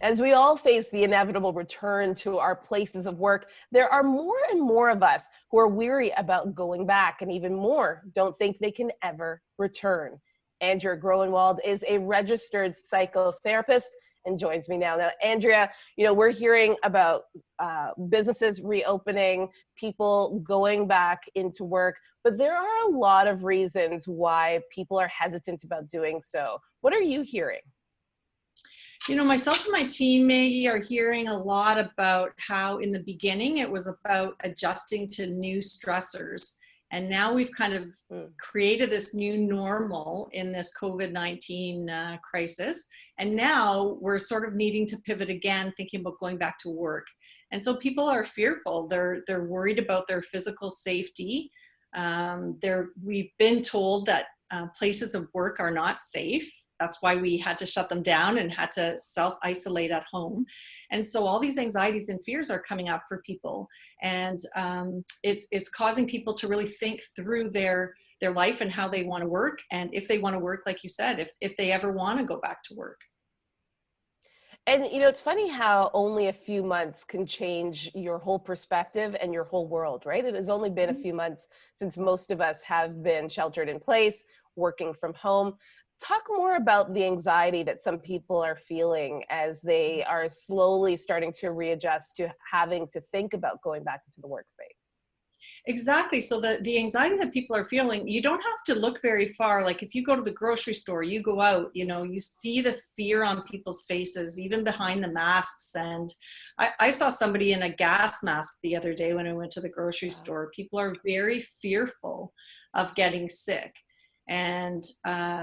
As we all face the inevitable return to our places of work, there are more and more of us who are weary about going back, and even more don't think they can ever return. Andrea Groenewald is a registered psychotherapist and joins me now. Now, Andrea, we're hearing about businesses reopening, people going back into work, but there are a lot of reasons why people are hesitant about doing so. What are you hearing? Myself and my team, Maggie, are hearing a lot about how in the beginning it was about adjusting to new stressors. And now we've kind of created this new normal in this COVID-19 crisis. And now we're sort of needing to pivot again, thinking about going back to work. And so people are fearful. They're worried about their physical safety. We've been told that places of work are not safe. That's why we had to shut them down and had to self-isolate at home. And so all these anxieties and fears are coming up for people. And it's causing people to really think through their life and how they want to work. And if they want to work, like you said, if they ever want to go back to work. And it's funny how only a few months can change your whole perspective and your whole world, right? It has only been a few months since most of us have been sheltered in place, working from home. Talk more about the anxiety that some people are feeling as they are slowly starting to readjust to having to think about going back into the workspace. Exactly. So the anxiety that people are feeling, you don't have to look very far. Like if you go to the grocery store, you go out, you see the fear on people's faces, even behind the masks. And I saw somebody in a gas mask the other day when I went to the grocery store. People are very fearful of getting sick. And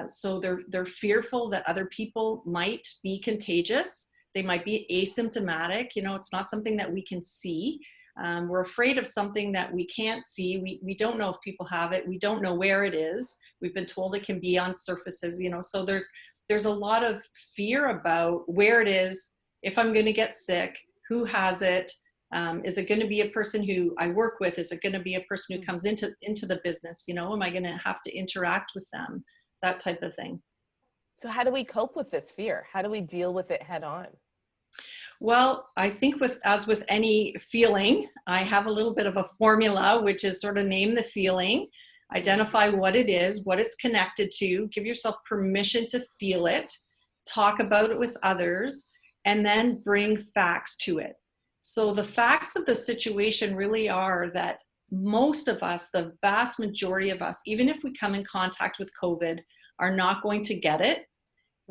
so they're fearful that other people might be contagious. They might be asymptomatic. It's not something that we can see. We're afraid of something that we can't see. We don't know if people have it. We don't know where it is. We've been told it can be on surfaces, so there's a lot of fear about where it is, if I'm going to get sick, who has it. Is it going to be a person who I work with? Is it going to be a person who comes into the business? Am I going to have to interact with them? That type of thing. So how do we cope with this fear? How do we deal with it head on? Well, I think as with any feeling, I have a little bit of a formula, which is sort of name the feeling, identify what it is, what it's connected to, give yourself permission to feel it, talk about it with others, and then bring facts to it. So the facts of the situation really are that most of us, the vast majority of us, even if we come in contact with COVID, are not going to get it.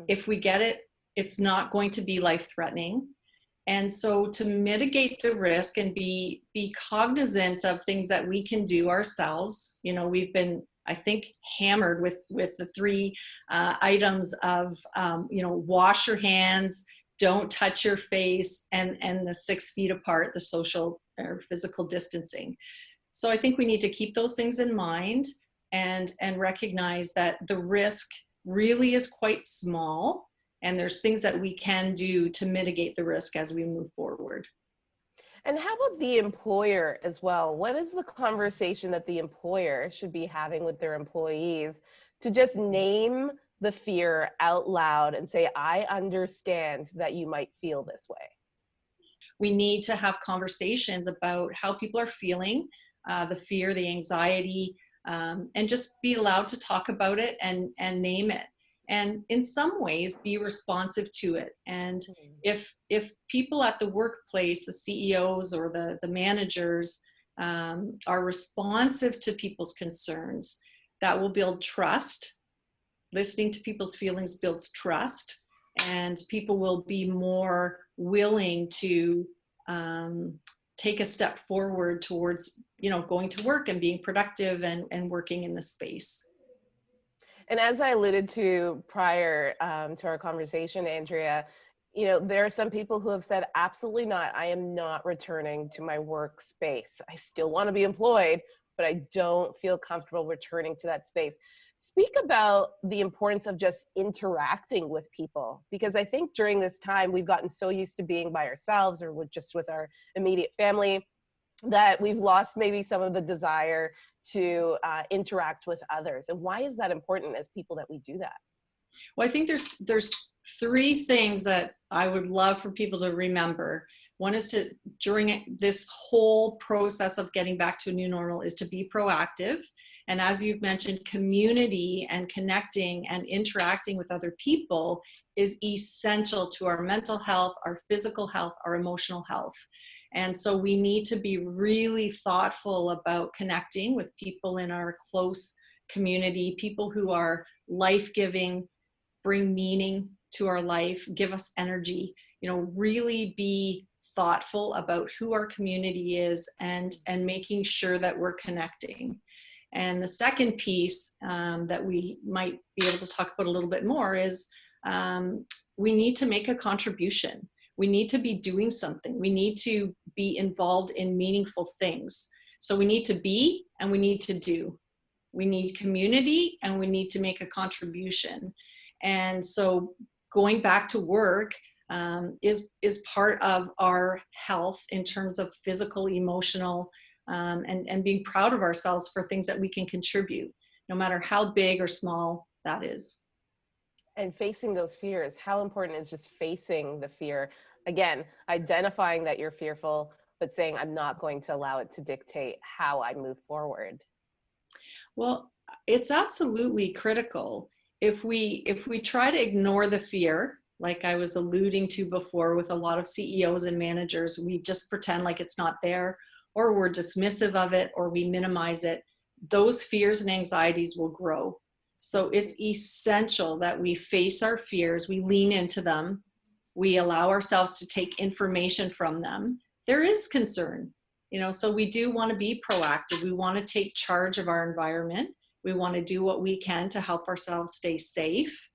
If we get it, it's not going to be life-threatening. And so to mitigate the risk and be cognizant of things that we can do ourselves, we've been, I think, hammered with the three items of, wash your hands, don't touch your face, and the 6 feet apart, the social or physical distancing. So I think we need to keep those things in mind and recognize that the risk really is quite small. And there's things that we can do to mitigate the risk as we move forward. And how about the employer as well? What is the conversation that the employer should be having with their employees to just name the fear out loud and say, I understand that you might feel this way? We need to have conversations about how people are feeling, the fear, the anxiety, and just be allowed to talk about it and name it. And in some ways be responsive to it. And if people at the workplace, the CEOs or the managers are responsive to people's concerns, that will build trust. Listening to people's feelings builds trust, and people will be more willing to take a step forward towards, going to work and being productive and working in the space. And as I alluded to prior to our conversation, Andrea, there are some people who have said, absolutely not. I am not returning to my workspace. I still want to be employed, but I don't feel comfortable returning to that space. Speak about the importance of just interacting with people, because I think during this time we've gotten so used to being by ourselves or with our immediate family that we've lost maybe some of the desire to interact with others. And why is that important as people that we do that? Well, I think there's three things that I would love for people to remember. One is to, during this whole process of getting back to a new normal, is to be proactive. And as you've mentioned, community and connecting and interacting with other people is essential to our mental health, our physical health, our emotional health. And so we need to be really thoughtful about connecting with people in our close community, people who are life-giving, bring meaning to our life, give us energy, you know, really be thoughtful about who our community is and making sure that we're connecting. And the second piece that we might be able to talk about a little bit more is we need to make a contribution. We need to be doing something. We need to be involved in meaningful things. So we need to be and we need to do. We need community and we need to make a contribution. And so going back to work is part of our health in terms of physical, emotional, and being proud of ourselves for things that we can contribute, no matter how big or small that is. And facing those fears, how important is just facing the fear? Again, identifying that you're fearful, but saying, I'm not going to allow it to dictate how I move forward. Well, it's absolutely critical. If we try to ignore the fear, like I was alluding to before with a lot of CEOs and managers, we just pretend like it's not there, or we're dismissive of it, or we minimize it, those fears and anxieties will grow. So it's essential that we face our fears, we lean into them, we allow ourselves to take information from them. There is concern, you know, so we do want to be proactive. We want to take charge of our environment. We want to do what we can to help ourselves stay safe.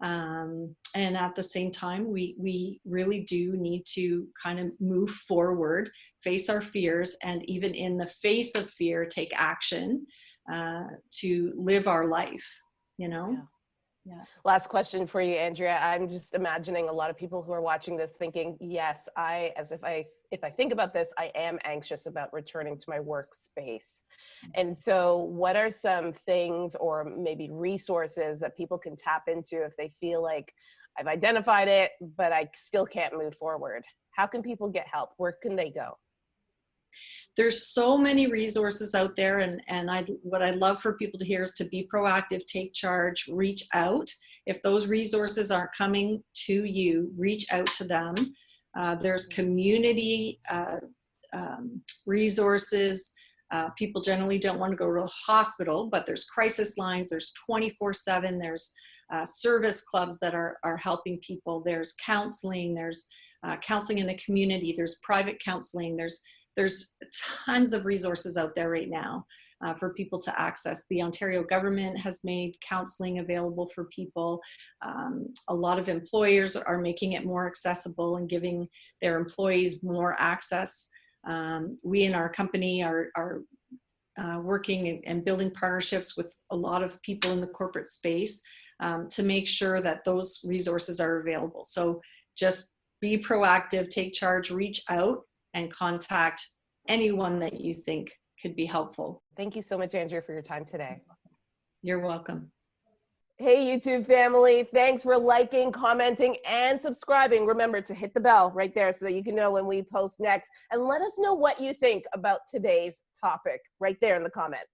And at the same time, we really do need to kind of move forward, face our fears, and even in the face of fear, take action to live our life, you know? Yeah. Yeah. Last question for you, Andrea. I'm just imagining a lot of people who are watching this thinking, yes, if I think about this, I am anxious about returning to my workspace. And so what are some things or maybe resources that people can tap into if they feel like I've identified it, but I still can't move forward? How can people get help? Where can they go? There's so many resources out there, and what I'd love for people to hear is to be proactive, take charge, reach out. If those resources aren't coming to you, reach out to them. There's community resources. People generally don't want to go to a hospital, but there's crisis lines, there's 24/7, there's service clubs that are helping people, there's counseling, there's counseling in the community, there's private counseling, there's tons of resources out there right now for people to access. The Ontario government has made counseling available for people. A lot of employers are making it more accessible and giving their employees more access. We in our company are working and building partnerships with a lot of people in the corporate space to make sure that those resources are available. So just be proactive, take charge, reach out, and contact anyone that you think could be helpful. Thank you so much, Andrea, for your time today. You're welcome. Hey, YouTube family, thanks for liking, commenting, and subscribing. Remember to hit the bell right there so that you can know when we post next. And let us know what you think about today's topic right there in the comments.